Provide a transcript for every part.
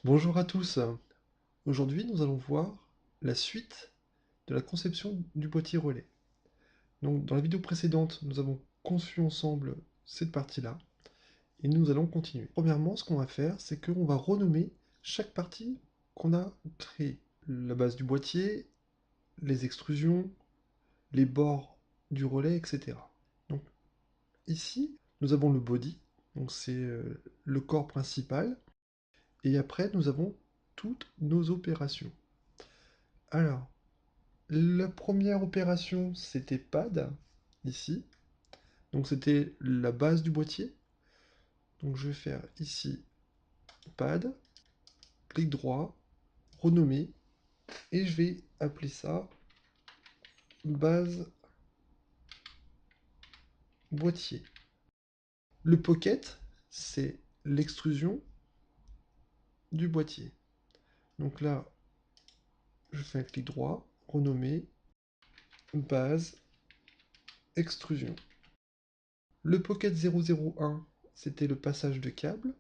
Bonjour à tous. Aujourd'hui, nous allons voir la suite de la conception du boîtier relais. Donc, dans la vidéo précédente, nous avons conçu ensemble cette partie-là et nous allons continuer. Premièrement, ce qu'on va faire, c'est qu'on va renommer chaque partie qu'on a créée. La base du boîtier, les extrusions, les bords du relais, etc. Donc, ici, nous avons le body, donc c'est le corps principal, et après, nous avons toutes nos opérations. Alors, la première opération, c'était pad, ici. Donc c'était la base du boîtier. Donc je vais faire ici pad, clic droit, renommer, et je vais appeler ça base boîtier. Le pocket, c'est l'extrusion du boîtier. Donc là, je fais un clic droit, renommer, base, extrusion. Le pocket 001, c'était le passage de câble.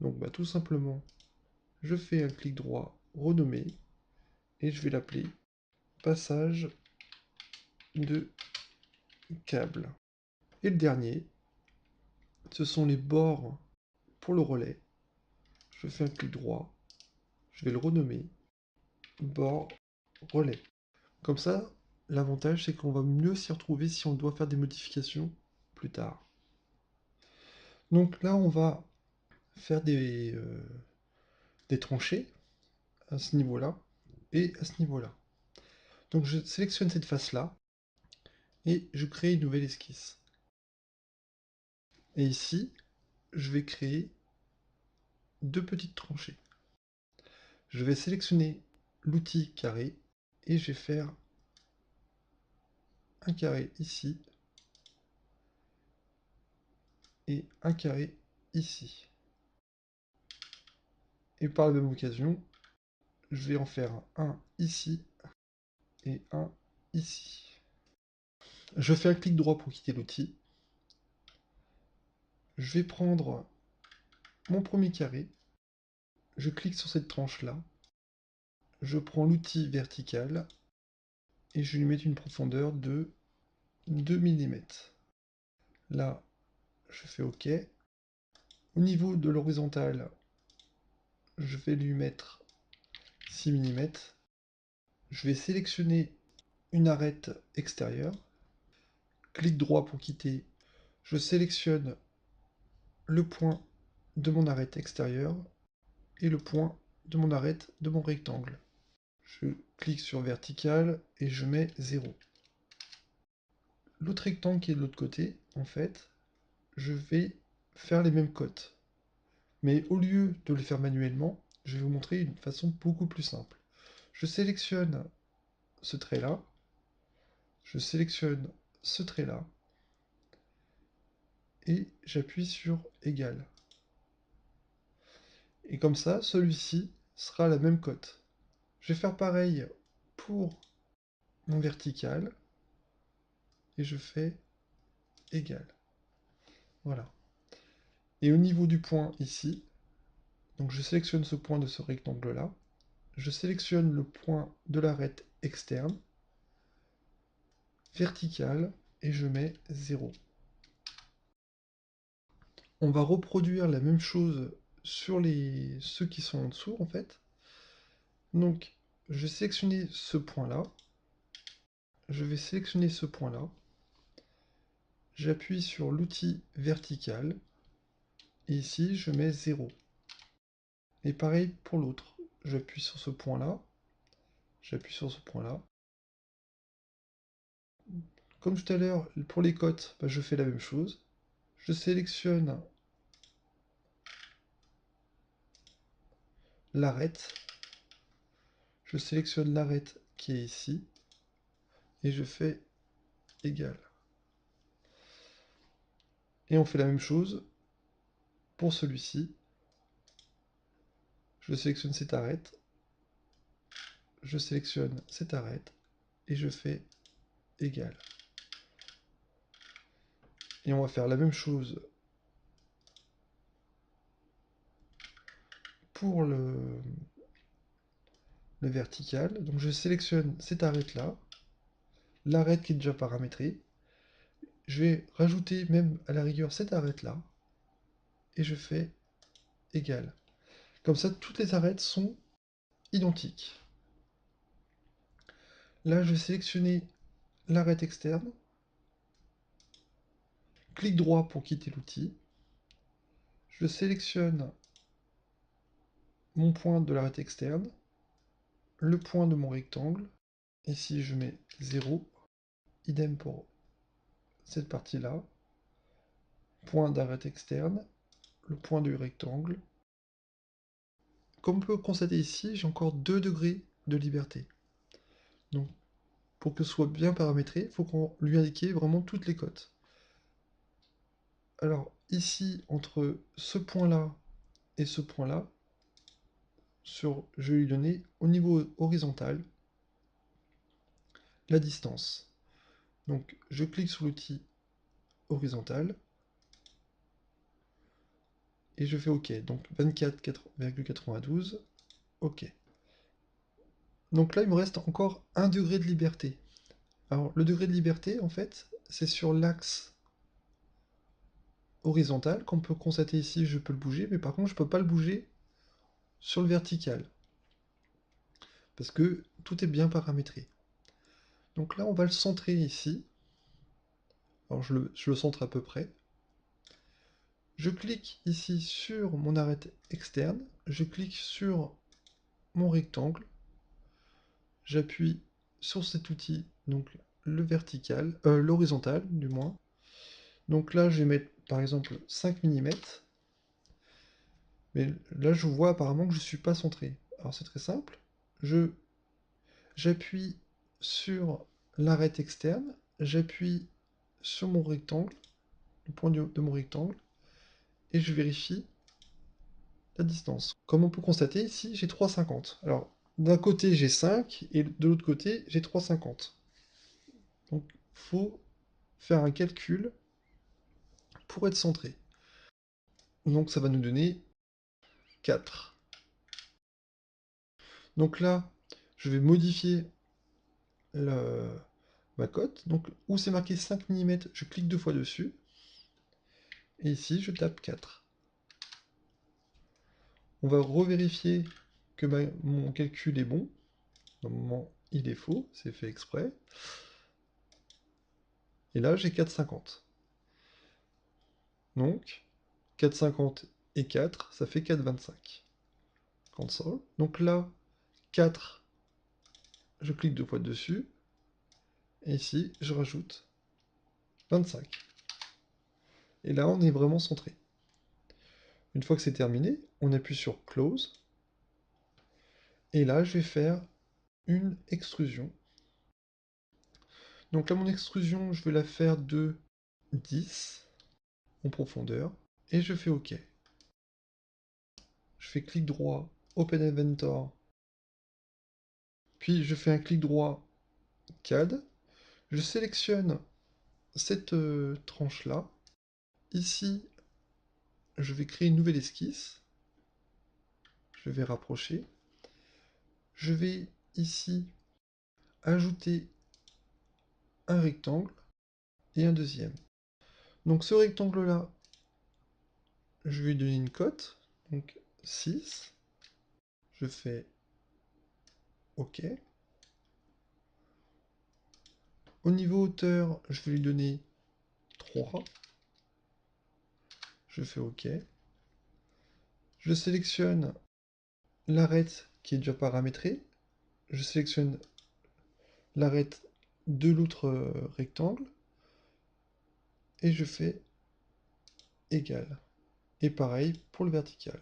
Donc tout simplement, je fais un clic droit, renommer, et je vais l'appeler passage de câble. Et le dernier, ce sont les bords pour le relais. Je fais un clic droit, je vais le renommer bord relais. Comme ça, l'avantage c'est qu'on va mieux s'y retrouver si on doit faire des modifications plus tard. Donc là, on va faire des tranchées à ce niveau-là et à ce niveau-là. Donc je sélectionne cette face-là et je crée une nouvelle esquisse. Et ici, je vais créer deux petites tranchées. Je vais sélectionner l'outil carré et je vais faire un carré ici et un carré ici. Et par la même occasion, je vais en faire un ici et un ici. Je fais un clic droit pour quitter l'outil. Je vais prendre mon premier carré, je clique sur cette tranche-là, je prends l'outil vertical et je vais lui mettre une profondeur de 2 mm. Là, je fais OK. Au niveau de l'horizontale, je vais lui mettre 6 mm. Je vais sélectionner une arête extérieure. Clic droit pour quitter. Je sélectionne le point de mon arête extérieure et le point de mon arête de mon rectangle. Je clique sur vertical et je mets 0. L'autre rectangle qui est de l'autre côté, en fait, je vais faire les mêmes cotes. Mais au lieu de le faire manuellement, je vais vous montrer une façon beaucoup plus simple. Je sélectionne ce trait-là, je sélectionne ce trait-là, et j'appuie sur égal. Et comme ça, celui-ci sera la même cote. Je vais faire pareil pour mon vertical, et je fais égal. Voilà. Et au niveau du point ici, donc je sélectionne ce point de ce rectangle-là, je sélectionne le point de l'arête externe, vertical, et je mets 0. On va reproduire la même chose sur ceux qui sont en dessous, en fait. Donc, je vais sélectionner ce point-là, je vais sélectionner ce point-là, j'appuie sur l'outil vertical, et ici je mets 0. Et pareil pour l'autre, j'appuie sur ce point-là, j'appuie sur ce point-là. Comme tout à l'heure, pour les cotes, je fais la même chose. Je sélectionne l'arête, je sélectionne l'arête qui est ici, et je fais égal. Et on fait la même chose pour celui-ci. Je sélectionne cette arête, je sélectionne cette arête, et je fais égal. Et on va faire la même chose pour le vertical. Donc je sélectionne cette arête-là, l'arête qui est déjà paramétrée. Je vais rajouter même à la rigueur cette arête-là, et je fais égal. Comme ça, toutes les arêtes sont identiques. Là, je vais sélectionner l'arête externe, clic droit pour quitter l'outil, je sélectionne mon point de l'arête externe, le point de mon rectangle, ici je mets 0, idem pour cette partie-là, point d'arête externe, le point du rectangle. Comme on peut constater ici, j'ai encore 2 degrés de liberté. Donc, pour que ce soit bien paramétré, il faut qu'on lui indique vraiment toutes les cotes. Alors, ici, entre ce point-là et ce point-là, je vais lui donner au niveau horizontal la distance. Donc, je clique sur l'outil horizontal et je fais OK. Donc, 24,92, OK. Donc là, il me reste encore 1 degré de liberté. Alors, le degré de liberté, en fait, c'est sur l'axe horizontal, qu'on peut constater ici, je peux le bouger, mais par contre, je peux pas le bouger sur le vertical, parce que tout est bien paramétré. Donc là, on va le centrer ici. Alors, je le centre à peu près. Je clique ici sur mon arête externe, je clique sur mon rectangle, j'appuie sur cet outil, donc le vertical, l'horizontal du moins. Donc là, je vais mettre par exemple 5 mm. Mais là, je vois apparemment que je ne suis pas centré. Alors c'est très simple. J'appuie sur l'arête externe, j'appuie sur mon rectangle, le point de mon rectangle, et je vérifie la distance. Comme on peut constater, ici, j'ai 3,50. Alors, d'un côté, j'ai 5, et de l'autre côté, j'ai 3,50. Donc, il faut faire un calcul pour être centré. Donc, ça va nous donner 4. Donc là, je vais modifier ma cote. Donc, où c'est marqué 5 mm, je clique 2 fois dessus. Et ici, je tape 4. On va revérifier que mon calcul est bon. Normalement, il est faux, c'est fait exprès. Et là, j'ai 4,50. Donc, 4,50 et 4, ça fait 4,25. Console. Donc là, 4, je clique 2 fois dessus. Et ici, je rajoute 25. Et là, on est vraiment centré. Une fois que c'est terminé, on appuie sur Close. Et là, je vais faire une extrusion. Donc là, mon extrusion, je vais la faire de 10 en profondeur. Et je fais OK. Je fais clic droit, Open Inventor. Puis je fais un clic droit, CAD. Je sélectionne cette tranche-là. Ici, je vais créer une nouvelle esquisse. Je vais rapprocher. Je vais ici ajouter un rectangle et un deuxième. Donc ce rectangle-là, je vais lui donner une cote. Donc 6. Je fais OK. Au niveau hauteur, je vais lui donner 3. Je fais OK. Je sélectionne l'arête qui est déjà paramétrée. Je sélectionne l'arête de l'autre rectangle. Et je fais égal. Et pareil pour le vertical.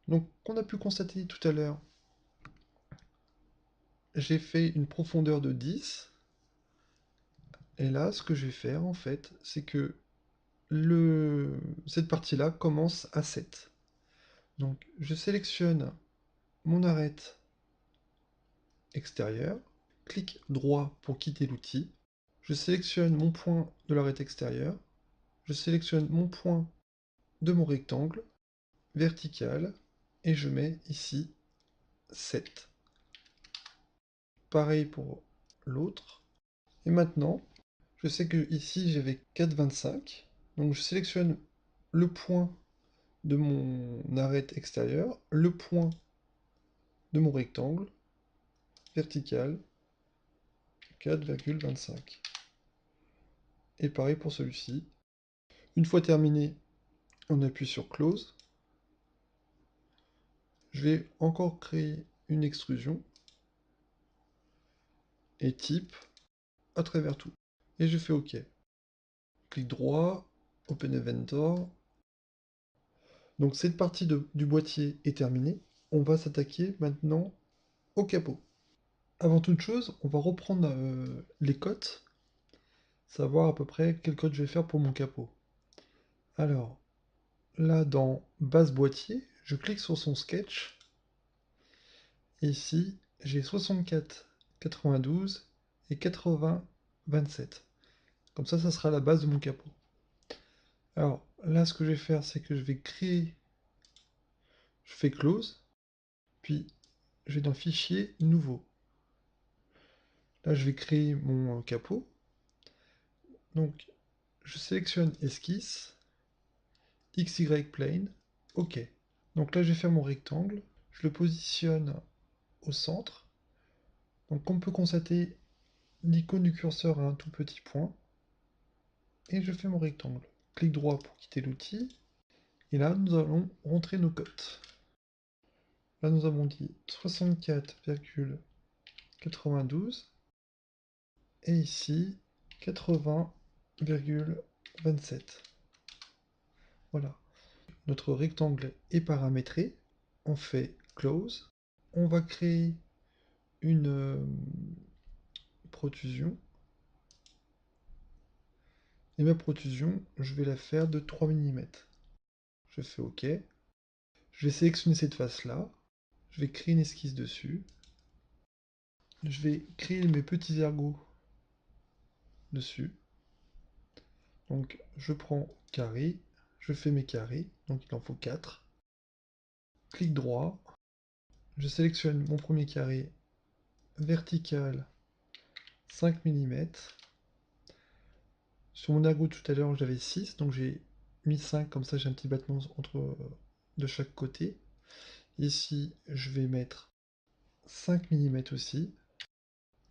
Donc, on a pu constater tout à l'heure, j'ai fait une profondeur de 10. Et là, ce que je vais faire, en fait, c'est que cette partie-là commence à 7. Donc, je sélectionne mon arête extérieure, clic droit pour quitter l'outil, je sélectionne mon point de l'arête extérieure, je sélectionne mon point de mon rectangle, vertical, et je mets ici 7. Pareil pour l'autre. Et maintenant, je sais que ici j'avais 4,25. Donc je sélectionne le point de mon arête extérieure, le point de mon rectangle, vertical, 4,25. Et pareil pour celui-ci. Une fois terminé, on appuie sur Close. Je vais encore créer une extrusion et type à travers tout. Et je fais OK. Clic droit, Open Inventor. Donc cette partie du boîtier est terminée. On va s'attaquer maintenant au capot. Avant toute chose, on va reprendre les cotes, savoir à peu près quelle cote je vais faire pour mon capot. Alors, là dans base boîtier, je clique sur son sketch. Et ici, j'ai 64, 92 et 80, 27. Comme ça sera la base de mon capot. Alors là, ce que je vais faire, c'est que je vais créer, je fais close, puis je vais dans fichier nouveau. Là, je vais créer mon capot. Donc, je sélectionne esquisse, XY plane, OK. Donc là, je vais faire mon rectangle, je le positionne au centre. Donc, on peut constater, l'icône du curseur a un tout petit point. Et je fais mon rectangle. Clic droit pour quitter l'outil. Et là, nous allons rentrer nos cotes. Là, nous avons dit 64,92. Et ici, 80,27. Voilà. Notre rectangle est paramétré. On fait Close. On va créer une protrusion. Et ma protrusion, je vais la faire de 3 mm. Je fais OK. Je vais sélectionner cette face-là. Je vais créer une esquisse dessus. Je vais créer mes petits ergots dessus. Donc je prends carré, je fais mes carrés, donc il en faut 4. Clic droit, je sélectionne mon premier carré vertical 5 mm. Sur mon ergot tout à l'heure j'avais 6, donc j'ai mis 5, comme ça j'ai un petit battement de chaque côté. Ici je vais mettre 5 mm aussi,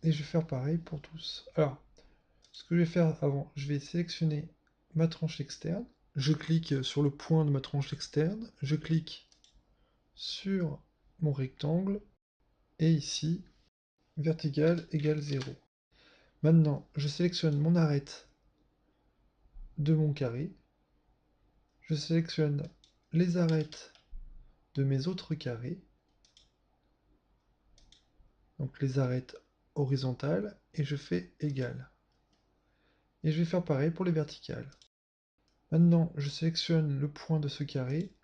et je vais faire pareil pour tous. Alors, ce que je vais faire avant, je vais sélectionner ma tranche externe, je clique sur le point de ma tranche externe, je clique sur mon rectangle, et ici, vertical égale 0. Maintenant, je sélectionne mon arête de mon carré, je sélectionne les arêtes de mes autres carrés, donc les arêtes horizontales, et je fais égal. Et je vais faire pareil pour les verticales. Maintenant, je sélectionne le point de ce carré,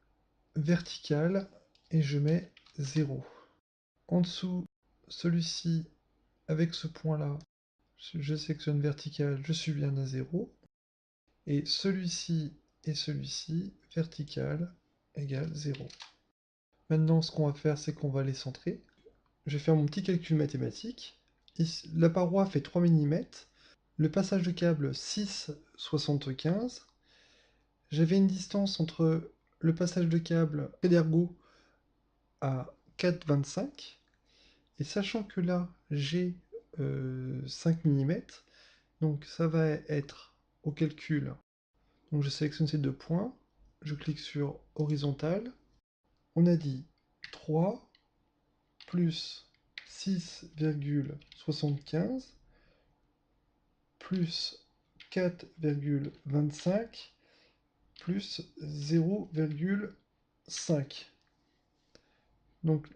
vertical, et je mets 0. En dessous, celui-ci, avec ce point-là, je sélectionne vertical, je suis bien à 0. Et celui-ci et celui-ci, vertical, égale 0. Maintenant, ce qu'on va faire, c'est qu'on va les centrer. Je vais faire mon petit calcul mathématique. Ici, la paroi fait 3 mm. Le passage de câble 6,75. J'avais une distance entre le passage de câble et d'ergot à 4,25. Et sachant que là, j'ai 5 mm, donc ça va être au calcul. Donc je sélectionne ces deux points, je clique sur horizontal. On a dit 3 plus 6,75 plus 4,25 plus 0,5. Donc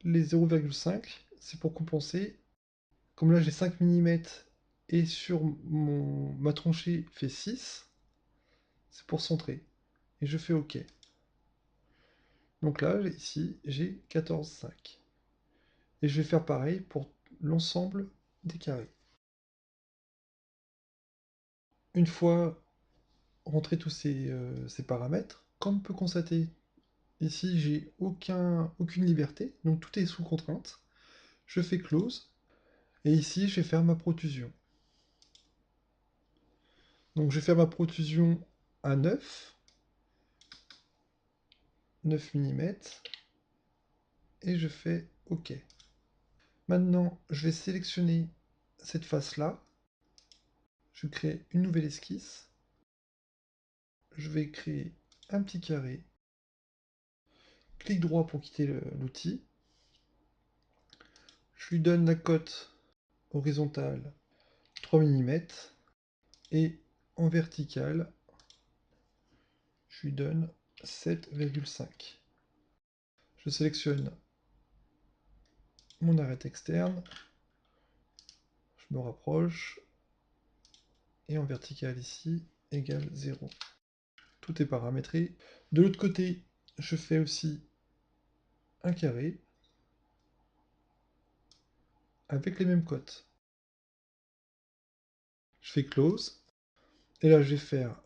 les 0,5, c'est pour compenser. Comme là j'ai 5 mm et sur ma tranchée fait 6, c'est pour centrer. Et je fais OK. Donc là, ici, j'ai 14,5. Et je vais faire pareil pour l'ensemble des carrés. Une fois rentrer tous ces paramètres. Comme on peut constater, ici j'ai aucune liberté, donc tout est sous contrainte. Je fais close, et ici je vais faire ma protrusion. Donc je vais faire ma protrusion à 9 mm, et je fais OK. Maintenant, je vais sélectionner cette face-là, je crée une nouvelle esquisse, je vais créer un petit carré, clic droit pour quitter l'outil, je lui donne la cote horizontale 3 mm, et en vertical, je lui donne 7,5. Je sélectionne mon arête externe, je me rapproche, et en vertical ici, égale 0. Tout est paramétré. De l'autre côté, je fais aussi un carré, avec les mêmes cotes. Je fais close, et là je vais faire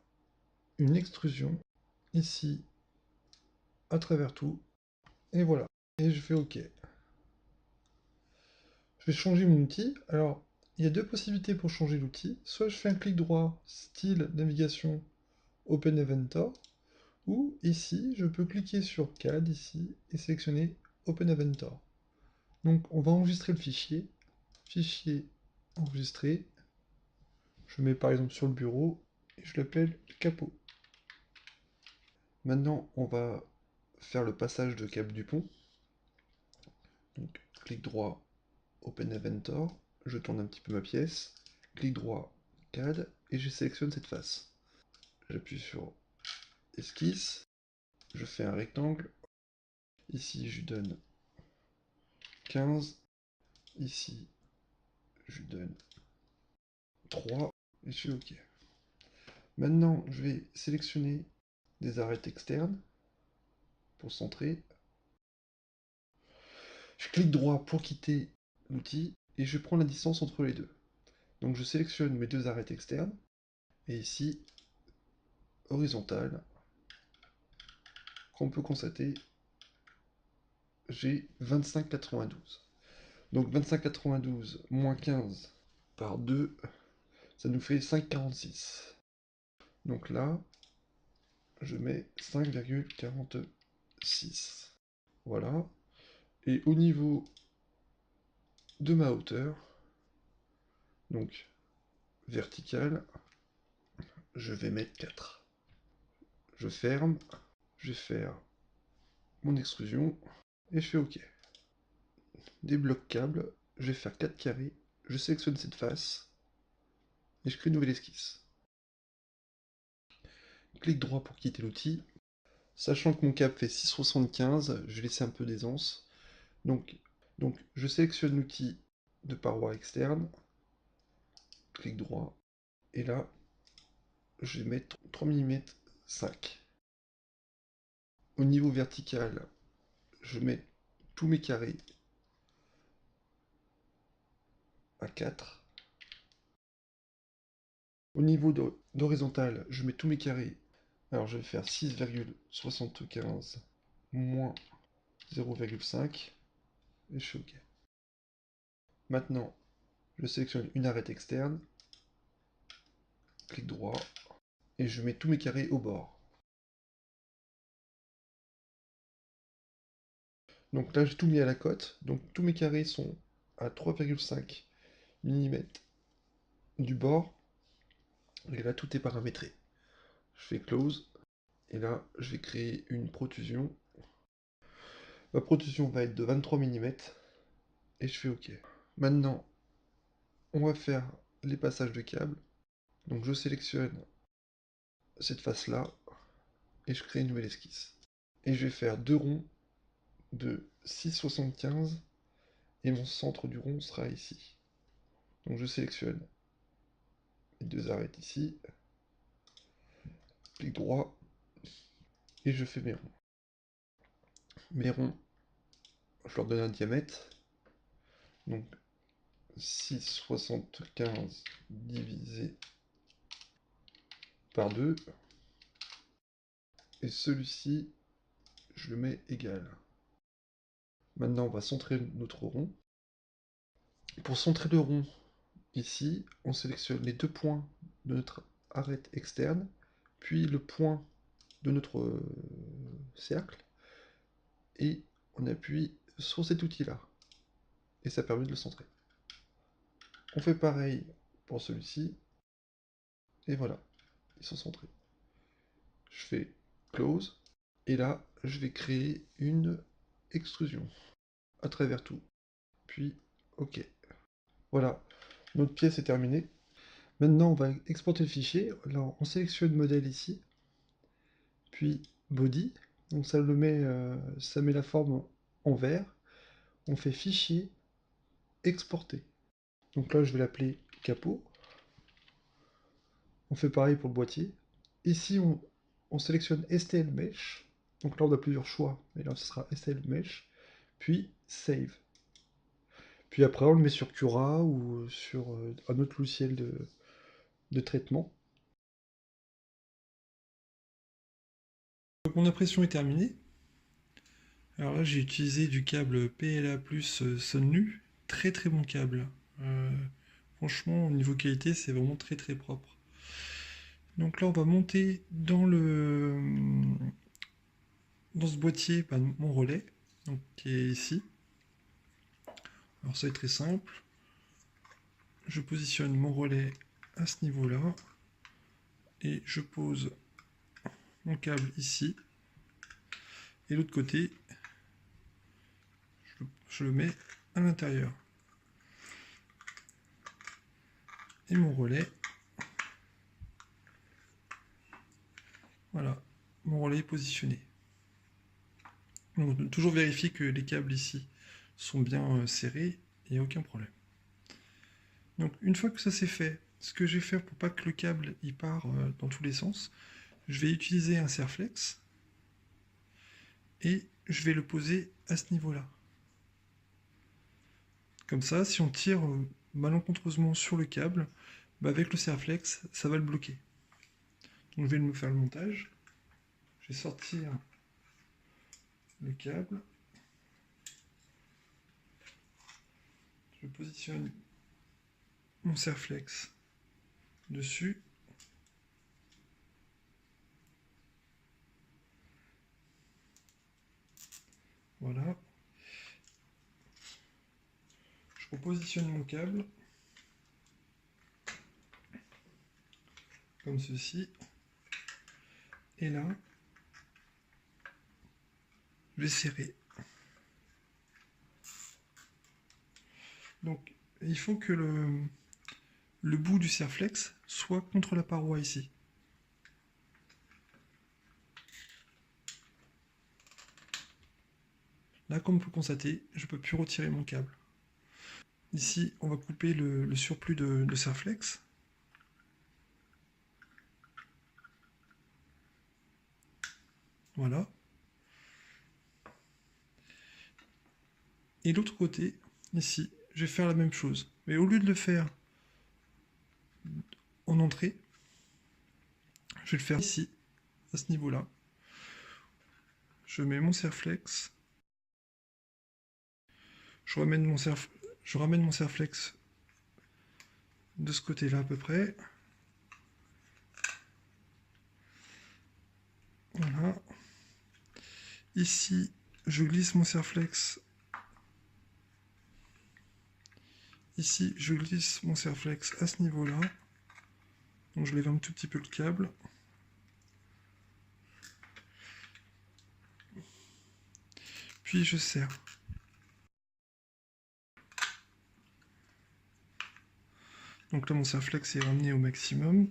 une extrusion, ici, à travers tout, et voilà. Et je fais OK. Je vais changer mon outil. Alors, il y a deux possibilités pour changer l'outil. Soit je fais un clic droit, style navigation, Open Inventor, ou ici, je peux cliquer sur CAD ici et sélectionner Open Inventor. Donc, on va enregistrer le fichier. Fichier enregistré. Je mets par exemple sur le bureau et je l'appelle capot. Maintenant, on va faire le passage de câble du pont. Donc, clic droit, Open Inventor, je tourne un petit peu ma pièce, clic droit, CAD, et je sélectionne cette face. J'appuie sur Esquisse, je fais un rectangle, ici je lui donne 15, ici je lui donne 3, et je fais OK. Maintenant, je vais sélectionner des arêtes externes pour centrer. Je clique droit pour quitter l'outil, et je prends la distance entre les deux. Donc je sélectionne mes deux arêtes externes, et ici, horizontale, qu'on peut constater, j'ai 25,92. Donc 25,92 moins 15 par 2, ça nous fait 5,46. Donc là, je mets 5,46. Voilà. Et au niveau de ma hauteur, donc verticale, je vais mettre 4. Je ferme, je vais faire mon extrusion, et je fais OK. Débloque câble, je vais faire 4 carrés, je sélectionne cette face, et je crée une nouvelle esquisse. Clic droit pour quitter l'outil. Sachant que mon cap fait 6,75, je vais laisser un peu d'aisance. Donc, je sélectionne l'outil de paroi externe, clic droit, et là, je vais mettre 3 mm 5. Au niveau vertical, je mets tous mes carrés à 4. Au niveau d'horizontal, je mets tous mes carrés. Alors je vais faire 6,75 moins 0,5 et je fais OK. Maintenant, je sélectionne une arête externe, clic droit, et je mets tous mes carrés au bord. Donc là, j'ai tout mis à la cote, donc tous mes carrés sont à 3,5 mm du bord, et là, tout est paramétré. Je fais close, et là, je vais créer une protrusion. Ma protrusion va être de 23 mm, et je fais OK. Maintenant, on va faire les passages de câbles. Donc je sélectionne cette face-là, et je crée une nouvelle esquisse. Et je vais faire deux ronds de 6,75, et mon centre du rond sera ici. Donc je sélectionne les deux arêtes ici, clic droit, et je fais mes ronds. Mes ronds, je leur donne un diamètre, donc 6,75 divisé par 2, Et celui-ci, je le mets égal. Maintenant, on va centrer notre rond. Pour centrer le rond, ici, on sélectionne les 2 points de notre arête externe, puis le point de notre cercle, et on appuie sur cet outil-là. Et ça permet de le centrer. On fait pareil pour celui-ci, et voilà, ils sont centrés. Je fais close, et là, je vais créer une extrusion à travers tout. Puis, OK. Voilà, notre pièce est terminée. Maintenant, on va exporter le fichier. Là, on sélectionne modèle ici, puis body. Donc ça met la forme en vert. On fait fichier, exporter. Donc là, je vais l'appeler capot. On fait pareil pour le boîtier. Ici, on sélectionne STL Mesh. Donc là, on a plusieurs choix. Mais là, ce sera STL Mesh. Puis save. Puis après, on le met sur Cura ou sur un autre logiciel de traitement. Donc mon impression est terminée. Alors là, j'ai utilisé du câble PLA plus Sonlu. Très très bon câble. Franchement, au niveau qualité, c'est vraiment très très propre. Donc là, on va monter dans ce boîtier mon relais, donc, qui est ici. Alors ça est très simple. Je positionne mon relais à ce niveau-là. Et je pose mon câble ici. Et l'autre côté, je le mets à l'intérieur. Et mon relais, voilà, mon relais est positionné. Donc, toujours vérifier que les câbles ici sont bien serrés, il n'y a aucun problème. Donc une fois que ça c'est fait, ce que je vais faire pour pas que le câble il part dans tous les sens, je vais utiliser un serflex et je vais le poser à ce niveau-là. Comme ça, si on tire malencontreusement sur le câble, bah avec le serflex, ça va le bloquer. Donc je vais me faire le montage. Je vais sortir le câble. Je positionne mon serflex dessus. Voilà. Je repositionne mon câble comme ceci. Et là, je vais serrer. Donc, il faut que le bout du serflex soit contre la paroi ici. Là, comme on peut constater, je ne peux plus retirer mon câble. Ici, on va couper le surplus de serflex. Voilà. Et l'autre côté, ici, je vais faire la même chose. Mais au lieu de le faire en entrée, je vais le faire ici, à ce niveau-là. Je mets mon serflex. Je ramène mon serflex de ce côté-là à peu près. Voilà. Ici, je glisse mon serflex. Ici, je glisse mon serflex à ce niveau-là. Donc je lève un tout petit peu le câble. Puis je serre. Donc là, mon serflex est ramené au maximum.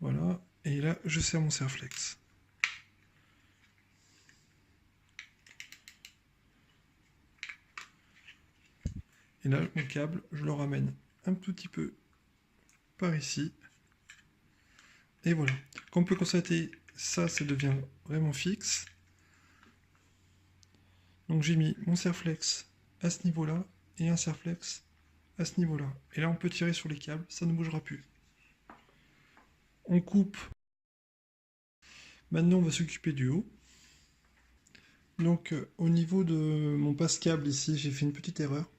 Voilà. Et là, je serre mon serflex. Et là, mon câble, je le ramène un tout petit peu par ici. Et voilà. Comme on peut constater, ça devient vraiment fixe. Donc j'ai mis mon serflex à ce niveau-là et un serflex à ce niveau-là. Et là, on peut tirer sur les câbles, ça ne bougera plus. On coupe. Maintenant, on va s'occuper du haut. Donc, au niveau de mon passe-câble ici, j'ai fait une petite erreur.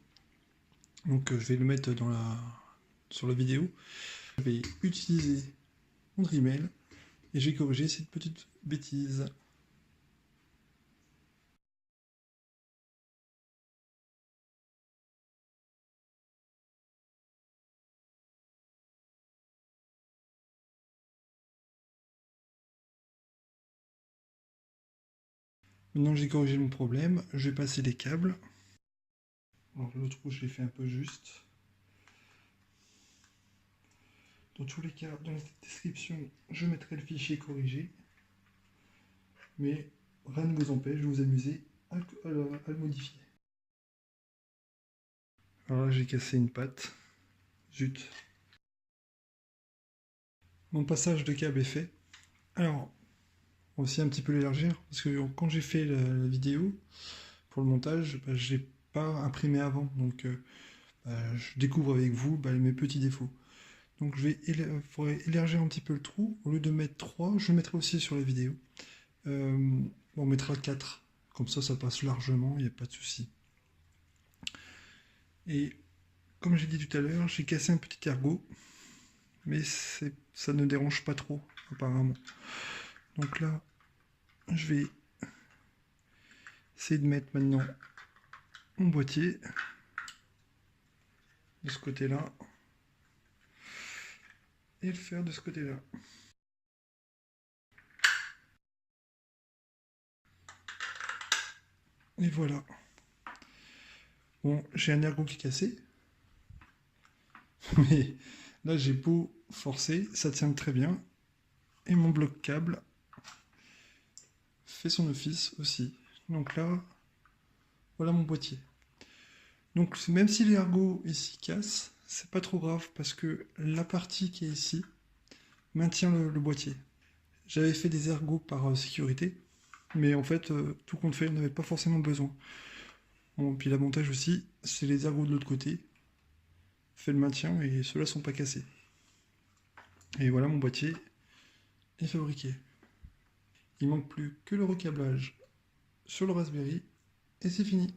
Donc, je vais le mettre sur la vidéo. Je vais utiliser mon Dremel et j'ai corrigé cette petite bêtise. Maintenant j'ai corrigé mon problème, je vais passer les câbles. Alors le trou je l'ai fait un peu juste. Dans tous les cas, dans la description, je mettrai le fichier corrigé. Mais rien ne vous empêche de vous amuser à le modifier. Alors là j'ai cassé une patte. Zut. Mon passage de câble est fait. Alors, on va aussi un petit peu l'élargir, parce que quand j'ai fait la vidéo, pour le montage, bah, je l'ai pas imprimé avant, donc je découvre avec vous mes petits défauts. Donc je vais élargir un petit peu le trou. Au lieu de mettre 3, je le mettrai aussi sur la vidéo. On mettra 4. Comme ça passe largement, il n'y a pas de souci. Et comme j'ai dit tout à l'heure, j'ai cassé un petit ergot. Mais ça ne dérange pas trop, apparemment. Donc là, je vais essayer de mettre maintenant mon boîtier de ce côté-là. Et le faire de ce côté-là. Et voilà. Bon, j'ai un ergot qui est cassé. Mais là, j'ai beau forcer, ça tient très bien. Et mon bloc câble fait son office aussi. Donc là, voilà mon boîtier. Donc même si l'ergot ici casse, c'est pas trop grave parce que la partie qui est ici maintient le boîtier. J'avais fait des ergots par sécurité, mais en fait, tout compte fait, on n'avait pas forcément besoin. Bon, puis l'avantage aussi, c'est les ergots de l'autre côté, fait le maintien et ceux-là sont pas cassés. Et voilà, mon boîtier est fabriqué. Il manque plus que le recablage sur le Raspberry et c'est fini.